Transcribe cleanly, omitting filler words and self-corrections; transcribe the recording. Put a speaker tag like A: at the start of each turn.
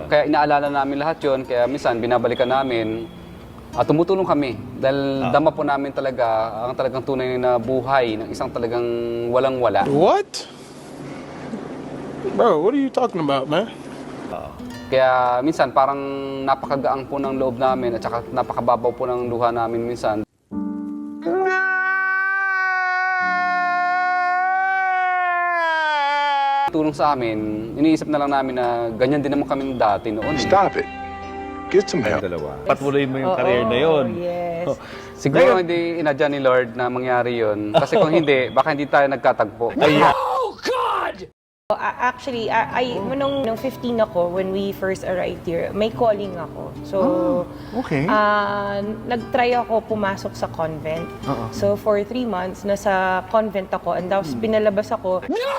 A: Kaya inaalala namin lahat yon, kaya minsan binabalikan namin at tumutulong kami. Dahil dama po namin talaga ang talagang tunay na buhay ng isang talagang walang-wala.
B: What? Bro, what are you talking about, man?
A: Kaya minsan parang napakagaang po ng loob namin at saka napakababaw po ng luha namin minsan. Tulong sa amin, iniisip na lang namin na ganyan din naman kami dati noon.
C: Stop it. Get some help.
D: Patuloy mo yung career na yun.
E: Yes.
A: Siguro hindi inadya ni Lord na mangyari yun. Kasi kung hindi, baka hindi tayo nagkatagpo.
E: Actually, nung 15 ako, when we first arrived here, may calling ako. So,
B: Okay.
E: nag-try ako pumasok sa convent. So, for 3 months, nasa convent ako. And tapos, pinalabas ako. No!